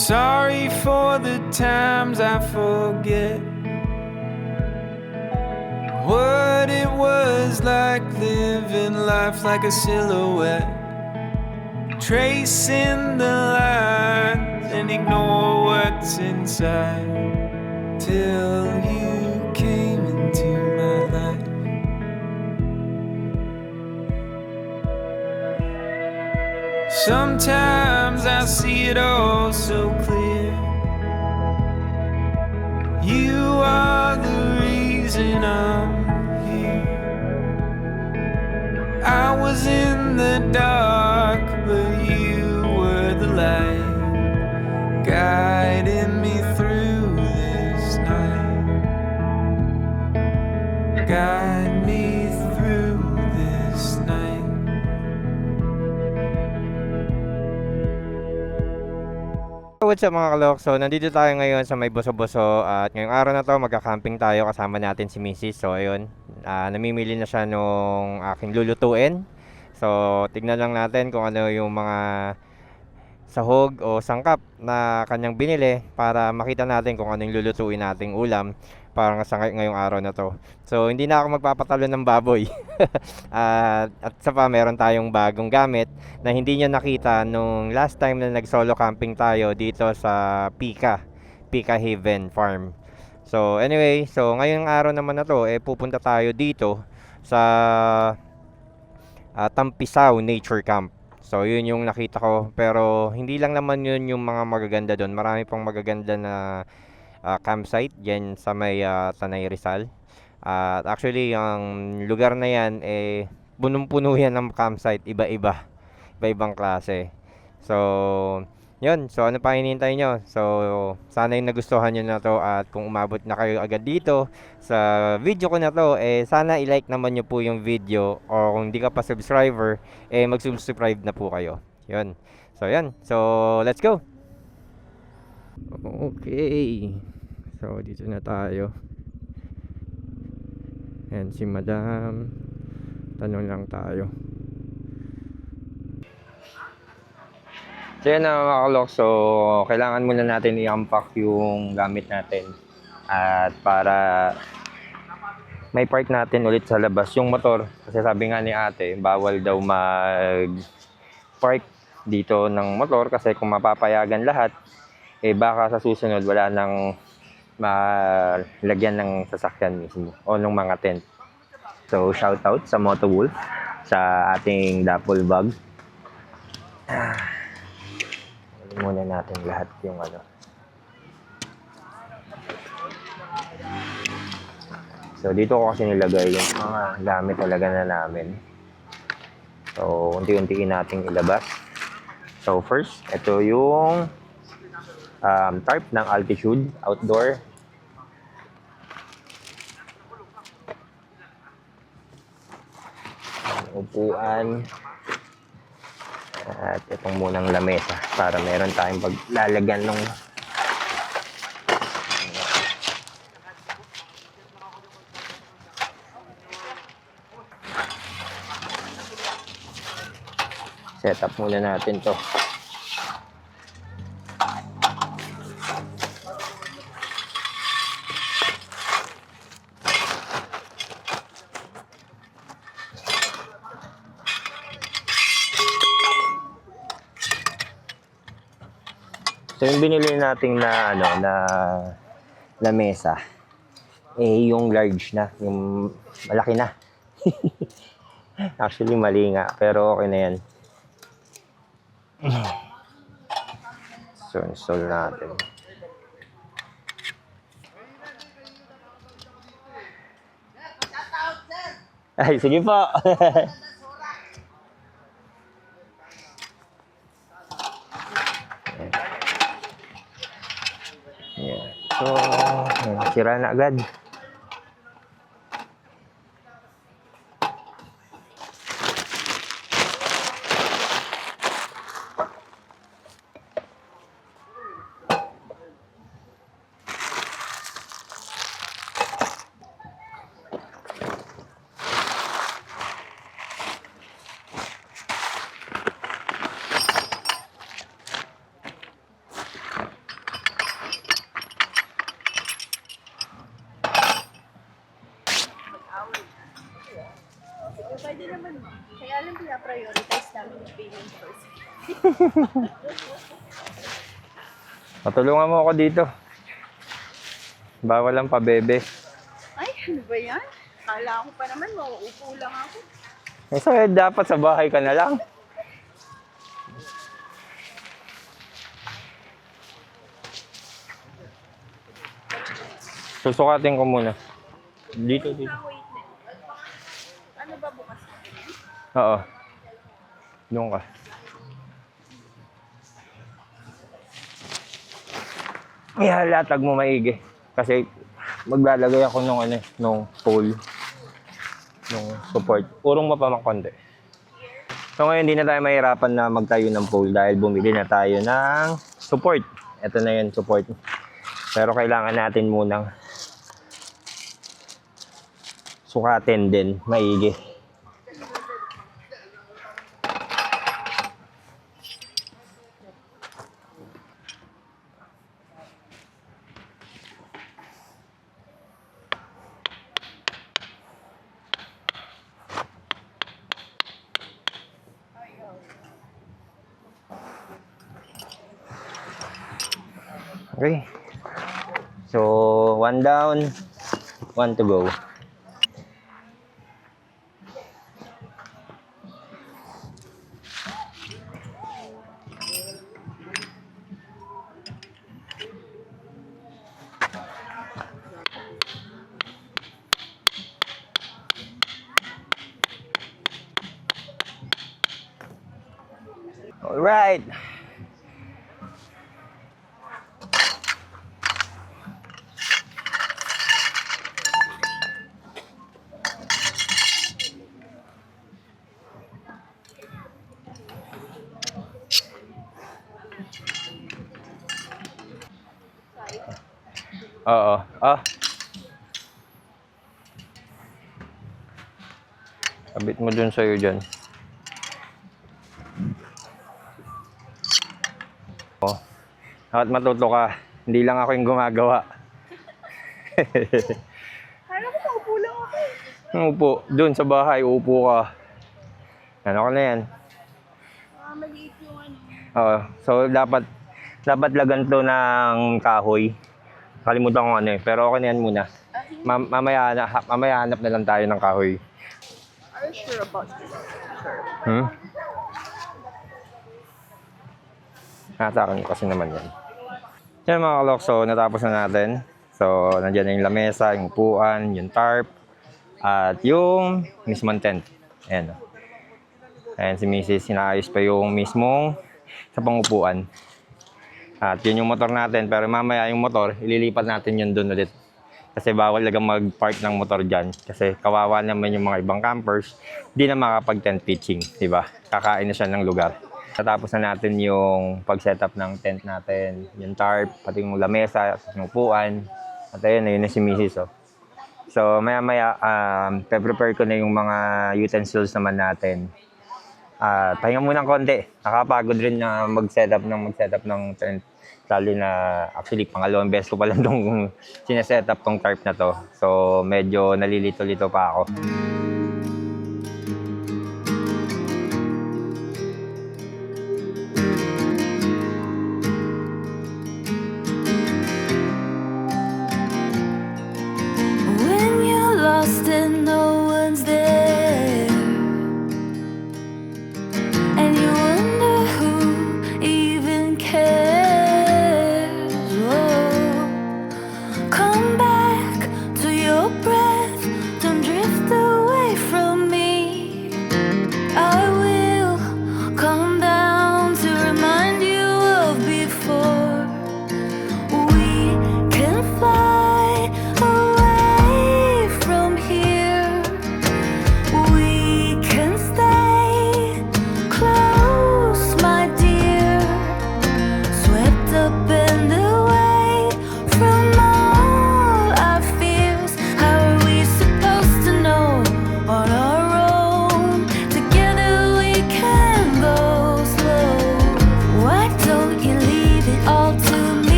sorry for the times I forget what it was like living life like a silhouette, tracing the lines and ignore what's inside till you came into my life. Sometimes I see it all so clear. You are the reason I'm here. I was in the dark, but you were the light, guiding me through this night. Guide me through this night. What's up mga kalok? So nandito tayo ngayon sa may Boso-Boso at ngayong araw na to magka-camping tayo kasama natin si Mrs. So ayun, namimili na siya nung aking lulutuin. So tignan lang natin kung ano yung mga sahog o sangkap na kanyang binili para makita natin kung ano yung lulutuin nating ulam para sa ngayong araw na to. So hindi na ako magpapatalo ng baboy. At sa pa meron tayong bagong gamit na hindi niya nakita nung last time na nag-solo camping tayo dito sa Pika Haven Farm. So anyway, so ngayong araw naman na to pupunta tayo dito sa Tampisaw Nature Camp. So yun yung nakita ko, pero hindi lang naman yun yung mga magaganda doon. Marami pang magaganda na campsite diyan sa may Tanay Rizal. Actually ang lugar na yan punong-puno yan ng campsite, iba-ibang klase. So yun, so ano pa hinihintay nyo? So sana yung nagustuhan nyo na to, at kung umabot na kayo agad dito sa video ko na to, sana i-like naman nyo po yung video, o kung hindi ka pa subscriber, mag-subscribe na po kayo. Yun. So yan. So let's go. Okay. So dito na tayo. And si Madam, tanong lang tayo. So yan na mga kalok, so kailangan muna natin i-unpack yung gamit natin, at para may park natin ulit sa labas yung motor, kasi sabi nga ni ate bawal daw mag-park dito ng motor, kasi kung mapapayagan lahat, baka sa susunod wala nang malagyan ng sasakyan mismo o ng mga tent. So shout out sa Moto Wolf sa ating duffel bag. Muna natin lahat yung ano. So dito ko kasi nilagay yung mga gamit talaga na namin. So unti-untiin nating ilabas. So first, ito yung tarp ng Altitude Outdoor. Upuan. At itong munang lamesa para meron tayong paglalagyan ng set up muna natin to. So yung binili nating na na mesa, yung large na, yung malaki na. Actually mali nga, pero okay na yan. So install natin. Ay, sige po. Yeah. So, sira na agad. Pwede naman mo. Kaya alam pina-prioritize namin yung payment first. Patulungan mo ako dito. Bawal ang pabebe. Ay, ano ba yan? Kala ko pa naman, mauupo lang ako. So, dapat sa bahay ka na lang. Susukatin ko muna. Dito. Wait na. Ano ba bukas? Oo. Doon ka. Ihalatag mo maigi. Kasi maglalagay ako nung pole. Nung support. Urong mo pa ng konti. So ngayon, hindi na tayo mahirapan na magtayo ng pole dahil bumili na tayo ng support. Ito na yun, support. Pero kailangan natin munang sukatin din, maigi. Okay. So, 1 down, 1 to go. All right. Oo. Kabit mo dun sa'yo dyan. Oh. At matuto ka. Hindi lang ako yung gumagawa. Kala ko maupo lang ako. Upo. Dun sa bahay, upo ka. Ano ka na yan? Maliit yung ano. Oo. So, dapat lagan to ng kahoy. Kalimutan ko ano eh. Pero okay na yan muna. Mamaya hanap na lang tayo ng kahoy. Are you sure about this? Sure. Natakan kasi naman yan. Yan mga kalokso, natapos na natin. So, nandiyan na yung lamesa, yung upuan, yung tarp, at yung mismong tent. Ayan. Ayan si Mrs. Sinaayos pa yung mismong sa pangupuan. At yun yung motor natin. Pero mamaya yung motor, ililipat natin yun doon ulit. Kasi bawal lang mag-park ng motor dyan. Kasi kawawa naman yung mga ibang campers. Hindi na makapag-tent pitching. Diba? Kakain na siya ng lugar. Natapos na natin yung pag-setup ng tent natin. Yung tarp, pati yung lamesa, yung upuan. At ayun na si Mrs. Oh. So maya-maya, prepare ko na yung mga utensils naman natin. Pahinga muna ng konti. Nakapagod rin na mag-setup ng tent. Lalo na, actually, pangalawang beses ko pa lang itong sinesetup tong tarp na to. So, medyo nalilito-lito pa ako. When you're lost and no one's there, and you wonder who even cares. Oh, come back to your breath, don't drift away.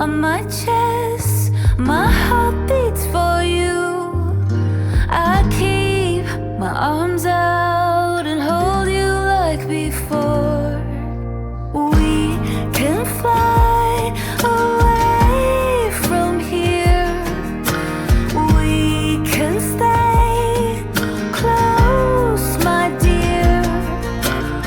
on my chest. My heart beats for you. I keep my arms out and hold you like before. We can fly away from here. We can stay close, my dear.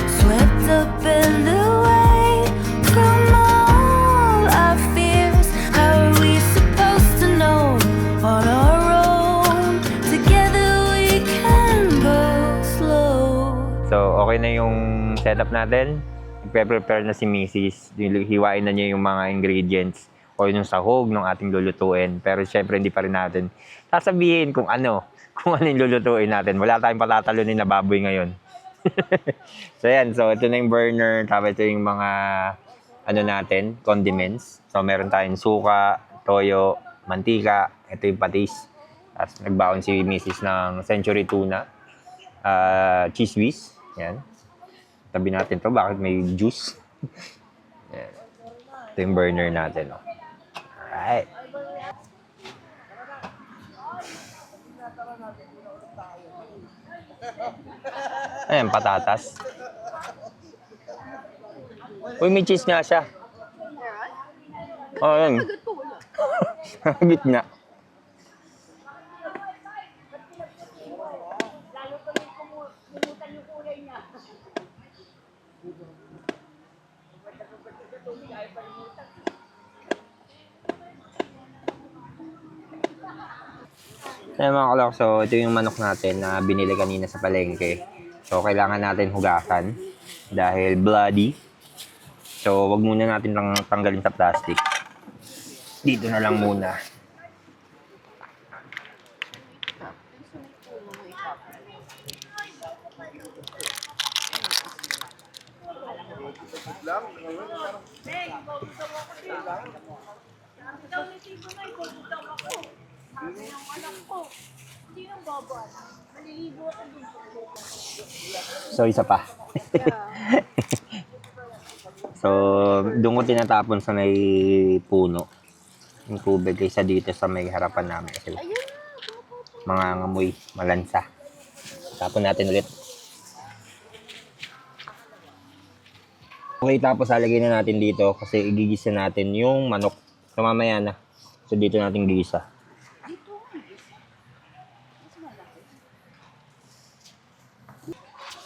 Swept up and away from all our fears. How are we supposed to know on our own? Together we can go slow. So, okay na yung setup natin. Nagpe-prepare na si Mrs. Hiwain na niya yung mga ingredients o yung sahog ng ating lulutuin. Pero syempre, hindi pa rin natin sasabihin kung ano yung lulutuin natin. Wala tayong patatalunin na baboy ngayon. So, yan. So, ito na yung burner. Tapos ito yung mga natin, condiments. So, meron tayong suka, toyo, mantika. Ito yung patis. Tapos, nagbaon si Mrs. ng century tuna. Cheese whiz. Yan. Tabi natin to. Bakit may juice? Yan. Ito yung burner natin. Oh. Alright. Ayan, patatas. Uy, may cheese nga siya. Oh, yan. Gitna. Ayan mga kalok, so ito yung manok natin na binili kanina sa palengke. So kailangan natin hugasan dahil bloody. So wag muna natin lang tanggalin sa plastic. Dito na lang muna. So, isa pa. So, doon ko tinatapon sa may puno yung tubig kaysa dito sa may harapan namin kasi mga ngamoy, malansa. Tapon natin ulit. Okay, tapos lalagay na natin dito kasi igigisa natin yung manok. So, mamaya na. So, dito natin gigisa.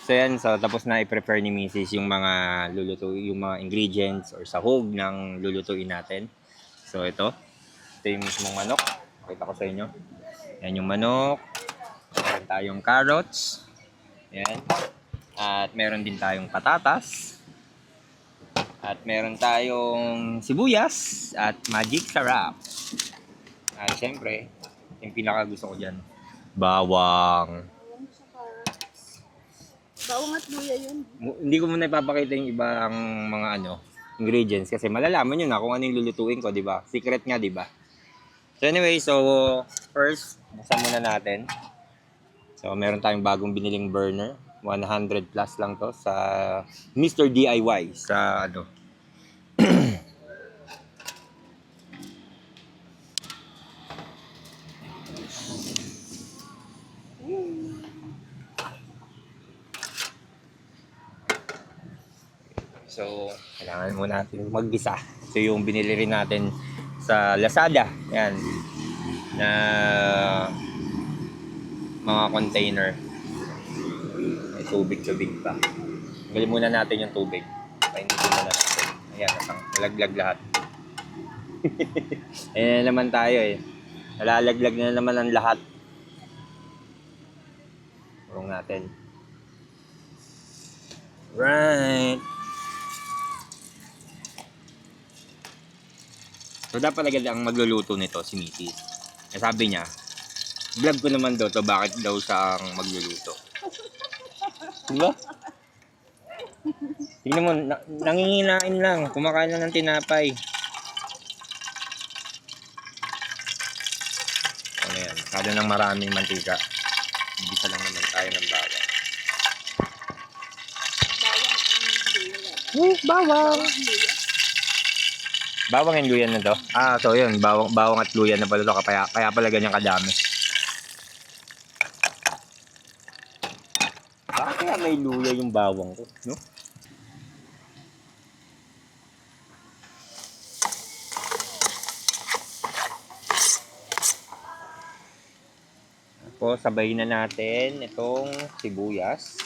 So yan, so tapos na i-prepare ni Mrs. yung mga yung mga ingredients or sahog ng lulutuin natin. So ito yung mismong manok. Pakita ko sa inyo. Yan yung manok. Meron tayong carrots. Yan. At meron din tayong patatas. At meron tayong sibuyas at magic sarap. At syempre, yung pinaka gusto ko dyan, bawang. Bawang at luya yun. Hindi ko muna ipapakita yung ibang mga ingredients kasi malalaman nyo na kung ano yung lulutuin ko, di ba? Secret nga, di ba? So anyway, so first, buksan muna natin. So meron tayong bagong biniling burner. 100 plus lang to sa Mr. DIY sa So, kailangan muna natin maggisa. So, yung binili rin natin sa Lazada. Yan. Na mga container. May tubig-tubig pa. Tanggalin muna natin yung tubig. Painitin muna natin. Ayan, nalaglag lahat. Ayan na naman tayo eh. Nalalaglag na naman ang lahat. Turong natin. Right. So, dapat agad ang magluluto nito si Mrs. Sabi niya, vlog ko naman daw to bakit daw siya ang magluluto. Diba? Tingnan mo, nanginginain lang. Kumakain lang ng tinapay. Ano yan? Kada ng maraming mantika. Ibisa lang naman tayo ng bawang. Bawang. Bawang and luya na to. So yun, bawang at luya na pala to, kaya pala ganyan kadami. Bakit kaya may luya yung bawang ko, no? Tapos sabayin na natin itong sibuyas.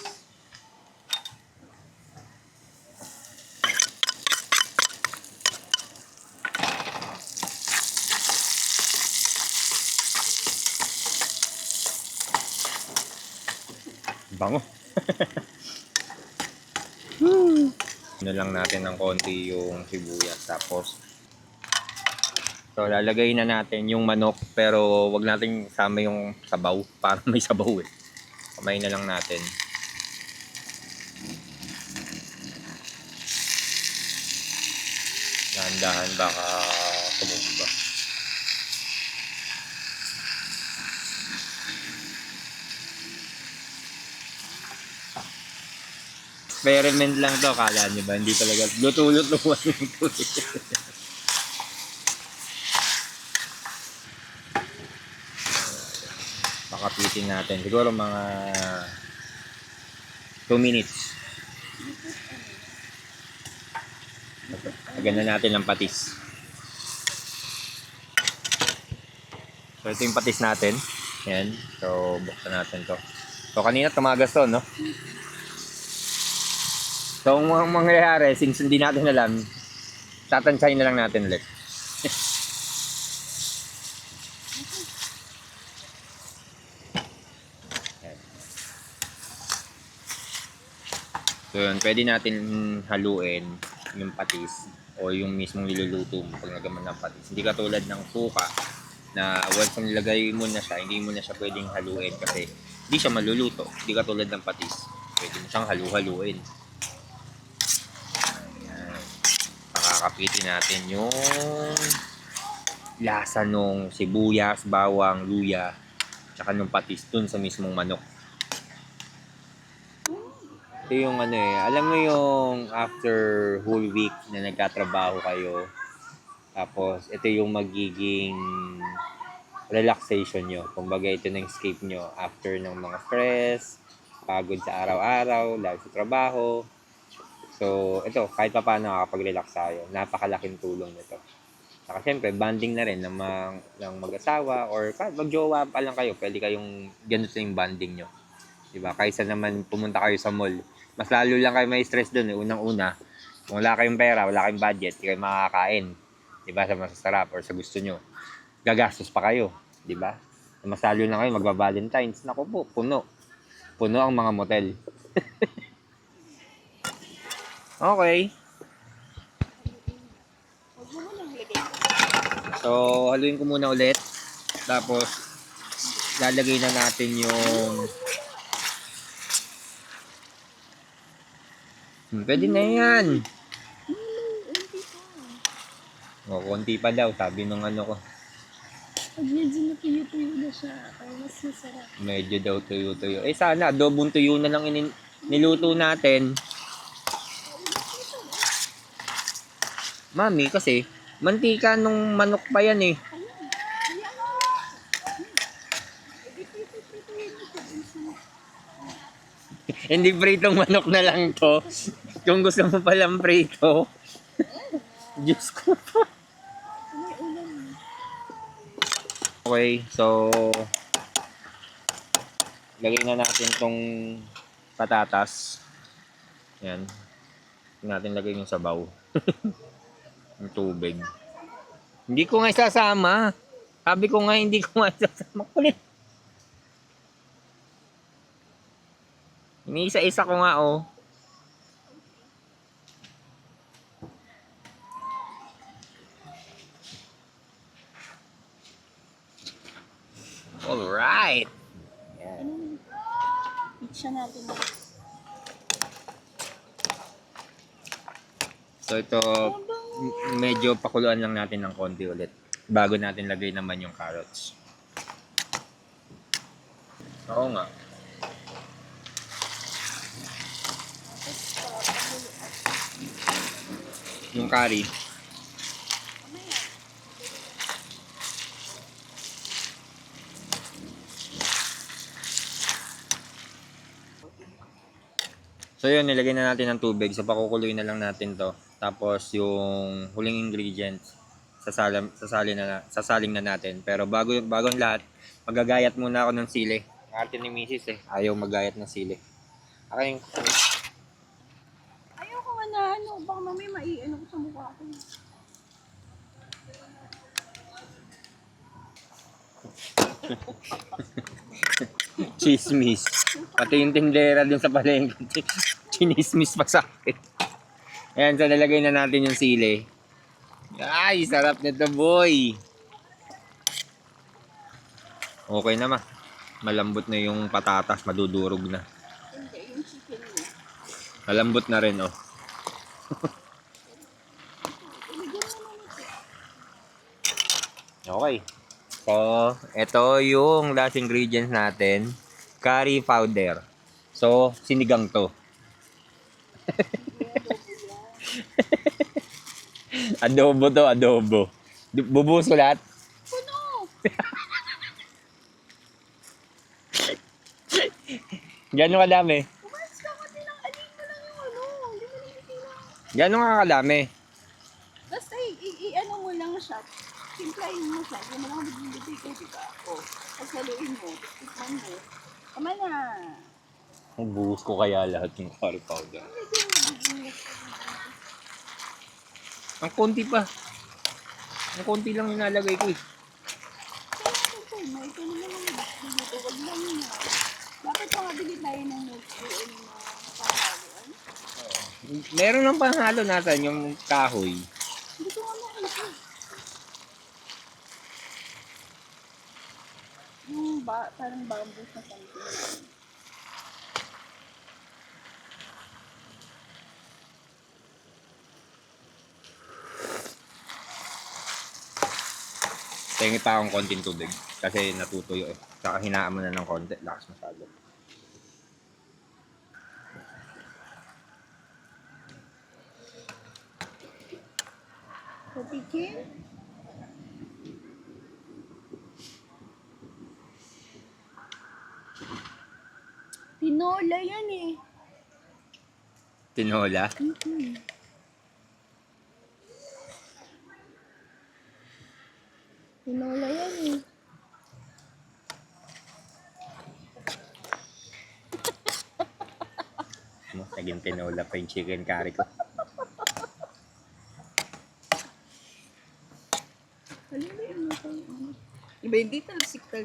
Bango. Ano lang natin ng konti yung sibuyas, tapos so lalagay na natin yung manok, pero wag nating sama yung sabaw para may sabaw eh. Kamay na lang natin. Dahan-dahan baka tumumba. Experiment lang to, kala nyo ba? Hindi talaga luto-lutuan yung tuloy. Pakapitin natin. Siguro mga 2 minutes. Lagyan na natin ng patis. So ito yung patis natin. Yan. So buksan natin to. So kanina tumagas to, no? So, ang mangyayari, since hindi natin alam, tatansyahin na lang natin ulit. So, yun, pwede natin haluin yung patis o yung mismong niluluto mo pag nagaman ng patis. Hindi katulad ng suka na once nilagay mo na siya, hindi mo na siya pwedeng haluin kasi hindi siya maluluto. Hindi katulad ng patis. Pwede mo siyang halu-haluin. Kapitin natin yung lasa nung sibuyas, bawang, luya, tsaka nung patis dun sa mismong manok. Ito yung ano eh, alam mo yung after whole week na nagtatrabaho kayo, tapos ito yung magiging relaxation nyo. Kumbaga ito na yung escape nyo after ng mga stress, pagod sa araw-araw, dahil sa trabaho. So, ito, kahit pa paano nakakapag-relax tayo. Napakalaking tulong nito. Saka syempre, bonding na rin ng mag-asawa or kahit mag-jowa pa lang kayo, pwede kayong ganito yung bonding nyo. Diba? Kaysa naman pumunta kayo sa mall. Mas lalo lang kayo may stress dun. Unang-una, kung wala kayong pera, wala kayong budget, hindi kayo makakain. Diba? Sa masasarap or sa gusto nyo. Gagastos pa kayo. Diba? Mas lalo lang kayo magba-Valentine's. Naku po, puno. Puno ang mga motel. Okay. So, haluin ko muna ulit. Tapos, lalagay na natin yung... pwede na yan. Konti pa daw, sabi nung ano ko. Pag medyo natuyo-tuyo na siya, mas masarap. Medyo daw tuyo-tuyo. Sana, adobong tuyo na lang niluto natin. Mami, kasi mantika nung manok pa yan eh. Hindi pritong manok na lang to. Kung gusto mo palang prito. Diyos ko pa. Okay, so lagay na natin tong patatas. Yan. Natin lagay yung sabaw. Yung tubig. Hindi ko nga isasama. Sabi ko nga hindi ko nga isasama. Kulit. Iniisa-isa ko nga oh. Alright. Yan. Pizza natin. So ito, medyo pakuluan lang natin ng konti ulit bago natin lagay naman yung carrots. Oo nga. Yung curry, So yun, nilagay na natin ng tubig. So pakukuloy na lang natin to. Tapos yung huling ingredients, sasaling na natin. Pero bago ang lahat, magagayat muna ako ng sili. Arte ni Mrs. Ayaw magayat ng sili. Okay. Ayoko nga na ano, baka mamaya maiano ko sa mukha ko. Chismis. Pati yung tindera dun sa palengke. Chinismis pa sa akin. Ayan, so nalagay na natin yung sili. Ay, sarap nito, boy. Okay na malambot na yung patatas, madudurog na. Hindi, yung chicken mo. Malambot na rin, oh. Okay. So, ito yung last ingredients natin. Curry powder. So, sinigang to. Adobo to, adobo. Bubuhos ko lahat. Puno! Gano'ng kadami? Umalis ka kasi ng alin mo lang yung ano. Hindi mo lang itinang. Gano'ng kadami? Basta i-ano mo lang siya. Simplahin mo siya. Hindi mo lang magbibigay ko, diba? O, pagsaluin mo. Tikman mo. Tama na. Bubuhos ko kaya lahat yung curry powder. Ang konti pa. Ang konti lang nilalagay ko eh. May ito naman ang huwag lang niya. Bakit pangabili tayo ng notes ko yung mga panghaluan? Meron ng panghalo natin yung kahoy. Hindi ko nga makita. Yung parang bamboo na something. Tingi pa akong konting tubig kasi natutuyo eh. Saka hinaan mo na ng konti. Lakas masyado. Patikin? Tinola yan eh. Tinola. Tinola yan eh. Naging tinola pa yung chicken curry ko. Alam mo yun ako. Iba hindi talsik na.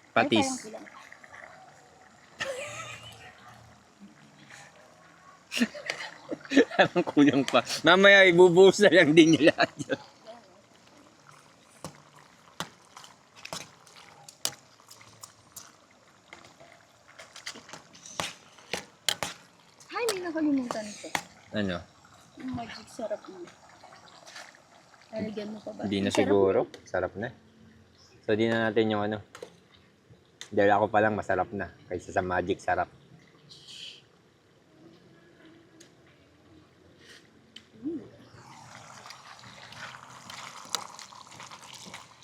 Patis. Ay, parang Parang kulang pa. Mamaya ibubuhos na lang din nila. Ay, may nakalimutan ko. Ano? Yung magic sarap mo. Lalagyan mo pa ba? Hindi na Sarap siguro. Sarap na. So, di na natin yung ano. Dahil ako pa lang masarap na. Kaysa sa magic sarap.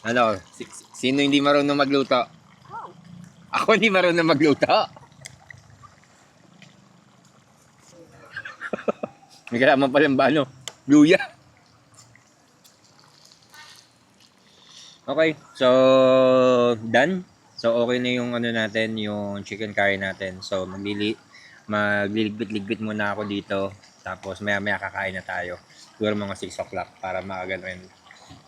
Ano? Sino hindi marunong magluto? Wow. Ako hindi marunong magluto. May kalaman palang ba ano? Luya. Okay, so done. So okay na yung ano natin, yung chicken curry natin. So magliligpit-ligpit muna ako dito. Tapos maya-maya kakain na tayo. Siguro mga 6 o'clock para maaga rin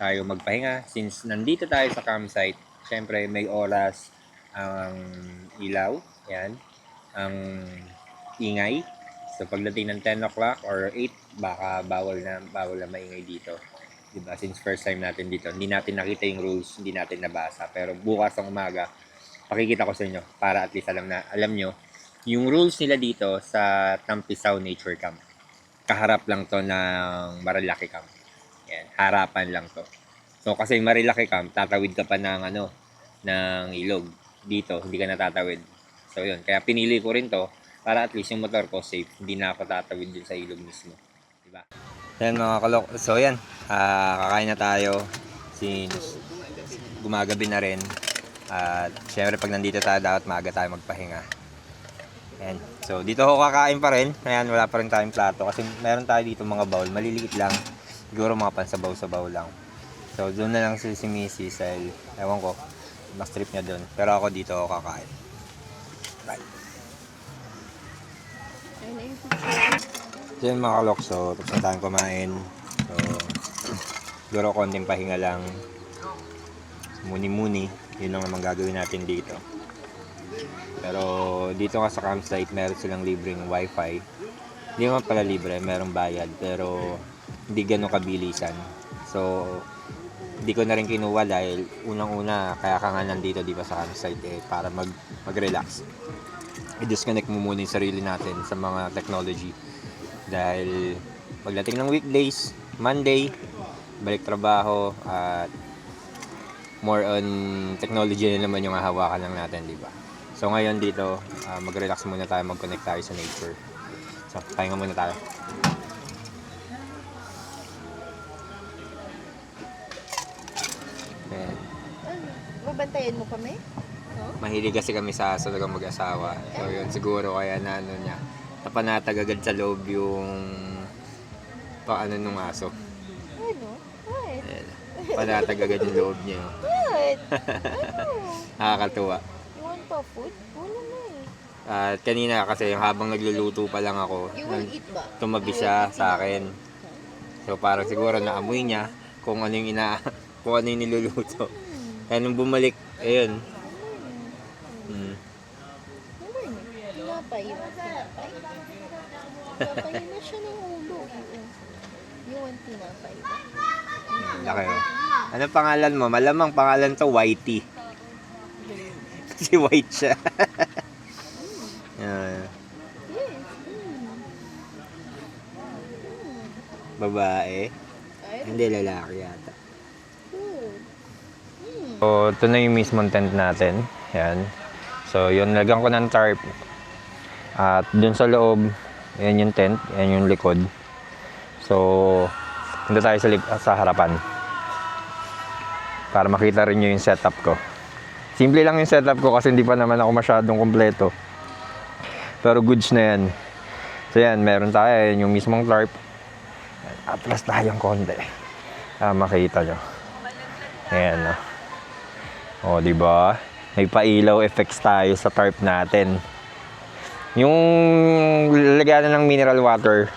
tayo magpahinga. Since nandito tayo sa campsite, syempre may oras ang ilaw. Yan. Ang ingay. So pagdating ng 10 o'clock or 8, baka bawal na maingay dito. Diba? Since first time natin dito, hindi natin nakita yung rules, hindi natin nabasa. Pero bukas ng umaga, pakikita ko sa inyo para at least alam nyo yung rules nila dito sa Tampisaw Nature Camp. Kaharap lang to ng Marilaki Camp. Yan, harapan lang to. So kasi Marilaki Camp, tatawid ka pa ng ilog. Dito, hindi ka natatawid. So yun, kaya pinili ko rin to para at least yung motor ko safe. Hindi na ako tatawid din sa ilog mismo. Diba? Yan mga kalok. So yan, kakain na tayo. Since gumagabi na rin. At syempre pag nandito tayo, dapat maaga tayo magpahinga. Ayan. So dito ako kakain pa rin. Ayan, wala pa rin tayong plato kasi meron tayo dito mga bowl, maliliit lang. Siguro mga pansabaw-sabaw lang. So doon na lang si Mrs. dahil ewan ko, mas trip niya doon. Pero ako dito ako kakain. Bye. So yun mga kalokso, tapos na tayong kumain. So siguro konting pahinga lang. Muni-muni, yun lang naman gagawin natin dito. Pero dito nga sa campsite, meron silang libreng wifi. Hindi naman pala libre, merong bayad. Pero hindi ganun kabilisan. So, hindi ko na rin kinuha dahil unang-una, kaya ka nga nandito di ba sa campsite para mag-relax. I-disconnect mo muna yung sarili natin sa mga technology. Dahil pagdating ng weekdays, Monday, balik trabaho, at more on technology na naman yung hahawakan lang natin, di ba? So ngayon dito, mag-relax muna tayo, mag-connect tayo sa nature. So, pahinga muna tayo. Ayan. Babantayan mo kami? Mahilig kasi kami sa aso talagang mag-asawa. So yun, siguro kaya na ano niya, napanatag agad sa loob yung paano nung aso. Ano? What? Ayan. Panatag agad yung loob niya. What? Ano? Nakakatuwa. You want pa food? Wala na eh. At kanina kasi habang nagluluto pa lang ako, You will eat ba? tumabi siya sa akin. So parang siguro naamoy niya kung ano yung kung ano yung niluluto. Kaya nung bumalik, ayun. Ano yun? Tinapay. You want tinapay? Tinapay na siya ng ulo. You want tinapay ba? Laki oh. Ano pangalan mo? Malamang pangalan to Whitey. Kasi white siya. Yes. Babae. Ay, Hindi, lalaki yata. good. So, ito na yung mismong tent natin. Yan. So, yun, lagyan ko ng tarp. At dun sa loob, yan yung tent, yan yung likod. So, punta tayo sa harapan. Para makita rin nyo yung setup ko. Simple lang yung setup ko kasi hindi pa naman ako masyadong kompleto. Pero goods na yan. So yan, meron tayo, yan yung mismong tarp. Atlas tayong konti. Makita nyo. Ayan, no. O, diba? May pailaw effects tayo sa tarp natin. Yung lagyan ng mineral water,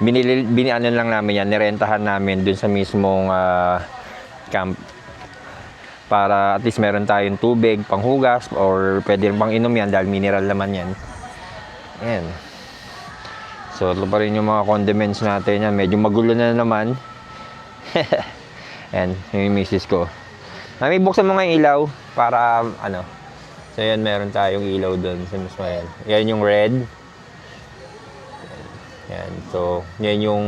ano lang namin yan, nirentahan namin dun sa mismong camp. Para at least meron tayong tubig, panghugas, or pwede rin pang inom yan dahil mineral naman yan. Ayan. So, ito pa rin yung mga condiments natin yan. Medyo magulo na naman. Ayan, yung misis ko. May buksan mo nga yung ilaw para ano. So, yan, meron tayong ilaw doon sa mismo yan. Yan yung red. Yan. So, yan yung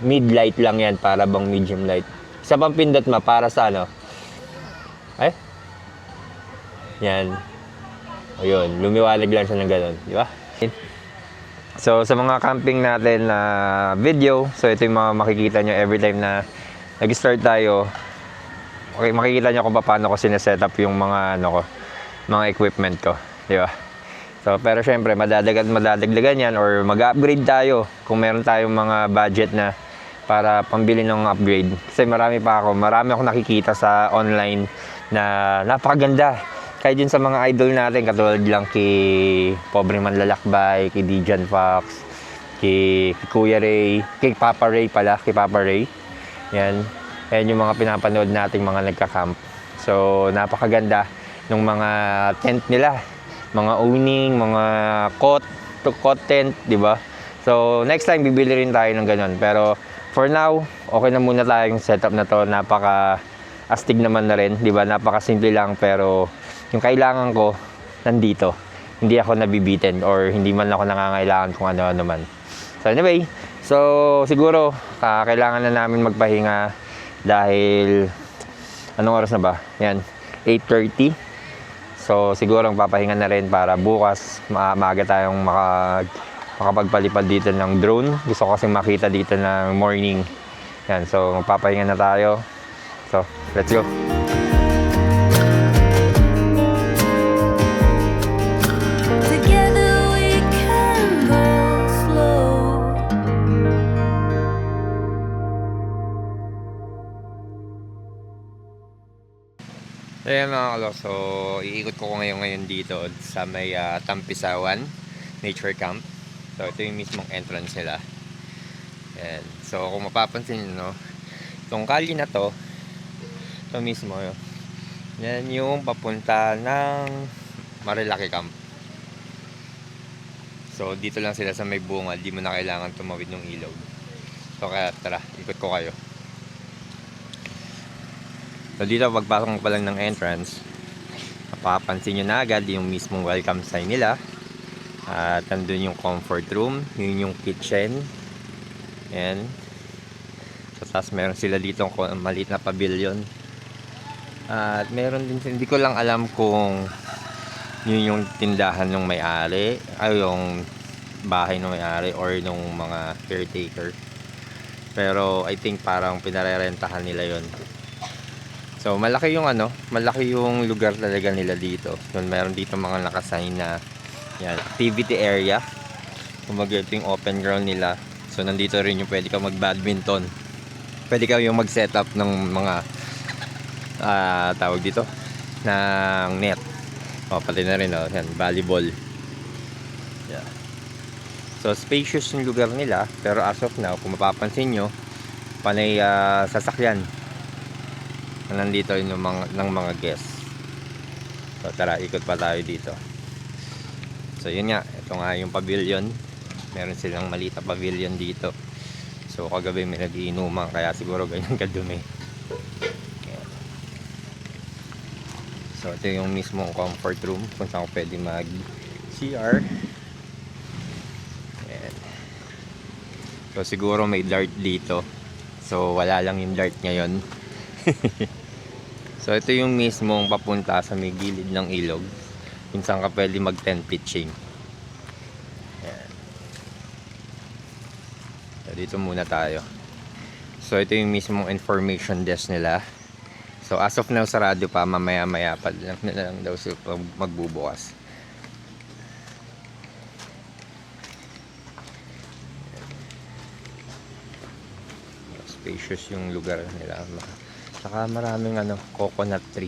mid-light lang yan para bang medium light. Isa pang pindot para sa ano. Ay? Yan. O yun, lumiwalag lang siya ng gano'n. Di ba? So, sa mga camping natin na video, so ito yung mga makikita nyo every time na nag-start tayo. Okay, makikita nyo kung paano ko sineset up yung mga, mga equipment ko. Di ba? So, pero syempre, madadagdagan yan or mag-upgrade tayo kung meron tayong mga budget na para pambili ng upgrade. Kasi marami akong nakikita sa online na napakaganda. Kaya din sa mga idol natin, katulad lang kay Pobre Manlalakbay, kay Dijan Fox, kay Kuya Ray, kay Papa Ray. Yan. Yan yung mga pinapanood nating mga nagka-camp. So, napakaganda ng mga tent nila. Mga owning, mga cot tent, di ba? So, next time, bibili rin tayo ng ganun. Pero, for now, okay na muna tayong setup na to. Astig naman na rin, di ba? Napakasimple lang pero yung kailangan ko nandito. Hindi ako nabibitin or hindi man ako nangangailangan kung ano-ano man. So anyway, siguro kailangan na namin magpahinga dahil anong oras na ba? Yan, 8:30. So siguro ang papahinga na rin para bukas maaga tayong makapagpalipad dito ng drone. Gusto ko kasi makita dito ng morning. Yan, so magpapahinga na tayo. So, let's go. Ayan mga kalok, so iikot ko ngayon dito sa may Tampisawan Nature Camp. So ito yung mismong entrance nila. And so kung mapapansin nyo, no, itong kalye na to, ito mismo, yan yung papunta ng Marilaki Camp. So dito lang sila sa may bunga, di mo na kailangan tumawid ng ilog. So kaya tara, ikot ko kayo. So dito pagpasok pa lang ng entrance, mapapansin nyo na agad yung mismong welcome sign nila. At andun yung comfort room, yun yung kitchen. Ayan. So tapos meron sila dito maliit na pavilion. At meron din, hindi ko lang alam kung yun yung tindahan ng may-ari, ay yung bahay ng may-ari or nung mga caretaker. Pero I think parang pinarerentahan nila yon. So malaki yung lugar talaga nila dito. So, meron dito mga nakasign na yan, activity area. Kumbaga ito yung open ground nila. So nandito rin yung pwede ka mag-badminton. Pwede ka yung mag-set up ng mga tawag dito ng net. O pati na rin yan, volleyball. Yeah. So spacious yung lugar nila, pero as of now kung mapapansin nyo, panay sasakyan nandito yung ng mga guests. So tara, ikot pa tayo dito. So yun nga, ito nga yung pavilion. Meron silang maliit na pavilion dito. So kagabi may nagiinuman, kaya siguro ganyan kadumi. Ayan. So ito yung mismong comfort room kung saan ko pwede mag CR. Ayan. So siguro may dart dito. So wala lang yung dart ngayon. So ito yung mismong papunta sa may gilid ng ilog, kung saan ka pwede mag tent pitching. Ayan. So dito muna tayo. So ito yung mismong information desk nila. So as of now sarado pa, mamaya pa lang daw sila magbubukas. Spacious yung lugar nila. Saka maraming coconut tree.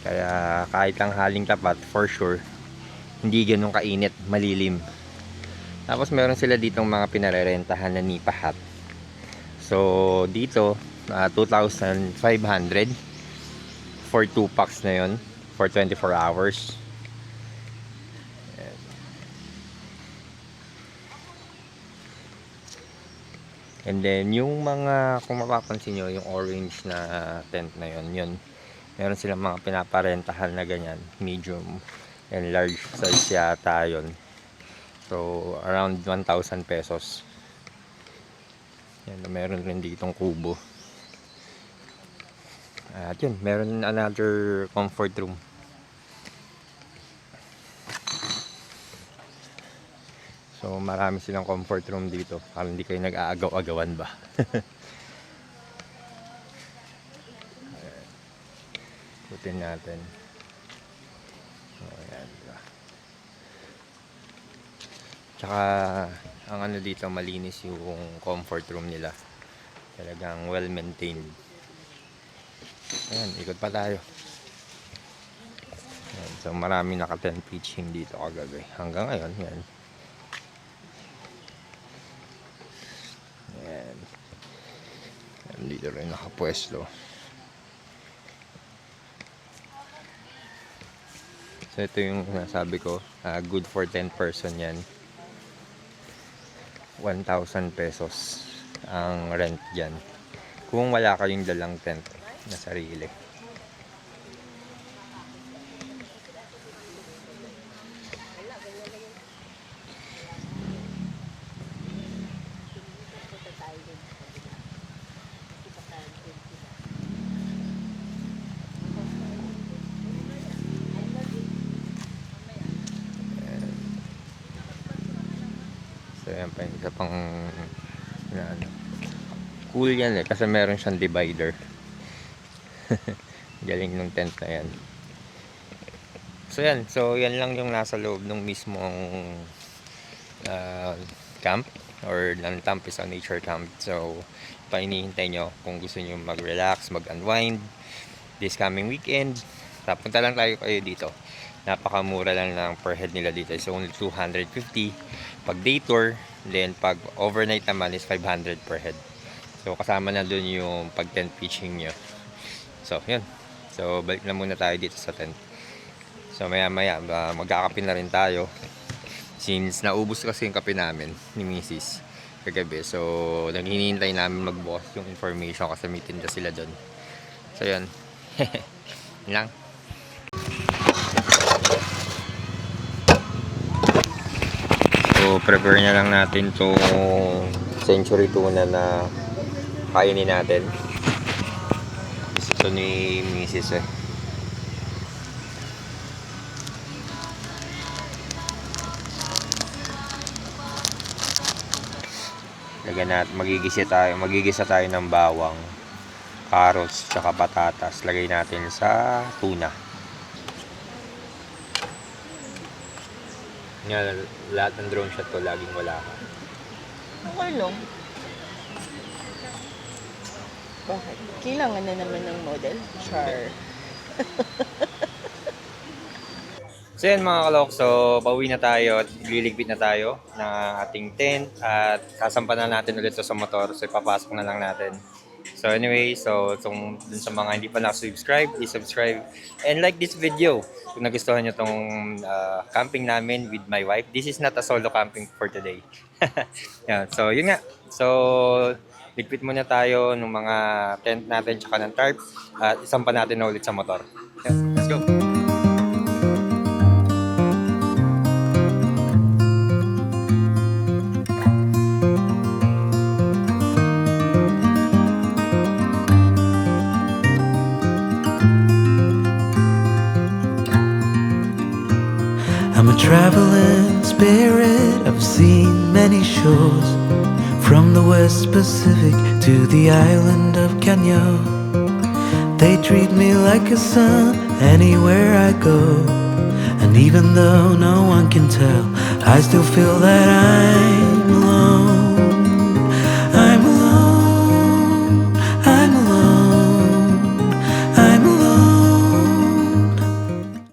Kaya kahit ang haling tapat, for sure, hindi ganun kainit, malilim. Tapos meron sila ditong mga pinarerentahan na nipa hut. So dito, 2,500 for 2 packs na yun, for 24 hours. And then yung mga, kung mapapansin nyo, yung orange na tent na yun, meron silang mga pinaparentahan na ganyan, medium and large size yata yun. So around 1,000 pesos. Yan, meron rin ditong kubo. At yun, meron another comfort room. So marami silang comfort room dito para hindi kayo nag-aagaw-agawan ba. Putin natin. So ayan. Tsaka ang dito, malinis yung comfort room nila. Talagang well maintained. Ayan, ikot pa tayo. Ayan, so marami naka-tent pitching dito kagabi. Hanggang ngayon, yan. Ayan. Dito rin nakapwesto. So ito yung nasabi ko, good for 10 person yan. 1,000 pesos ang rent dyan. Kung wala kayong dalang tent na sarili. So yan pa, isa pang cool yan kasi meron siyang divider. Galing ng tent na yan. So yan lang yung nasa loob ng mismong camp or ng Tampisa Nature Camp. So painihintay nyo kung gusto nyo mag-relax, mag-unwind, this coming weekend. Punta lang tayo kayo dito. Napakamura lang ng per head nila dito. It's only 250 pag day tour. Then pag overnight naman is 500 per head. So kasama na dun yung pag tent pitching nyo. So yun. So balik na muna tayo dito sa tent. So maya maya magkakape na rin tayo. Since naubos kasi yung kape namin ni Mrs. kagabi. So naghinihintay namin magbukas yung information kasi may tinda sila dun. So yun. Yun lang. So prepare na lang natin itong century tuna na kainin natin. Gusto ito ni Mrs. eh. Magigisa tayo ng bawang, carrots, tsaka patatas. Lagay natin sa tuna. Nga, lahat ng drone shot ko laging wala ka. Okay lang. Bakit? Kailangan na naman ng model? Char. So yan mga kalok, so pauwi na tayo at liligpit na tayo ng ating tent at sasampan na natin ulit sa motor, so ipapasok na lang natin. So anyway, so dun sa mga hindi pa nakasubscribe, please subscribe and like this video kung nagustuhan nyo tong camping namin with my wife. This is not a solo camping for today. Yan, so yun nga, so ligpit muna tayo ng mga tent natin tsaka ng tarp at isampan natin na ulit sa motor. Yan, let's go! I'm a traveling spirit, I've seen many shores, from the West Pacific to the island of Kenya. They treat me like a son anywhere I go, and even though no one can tell, I still feel that I'm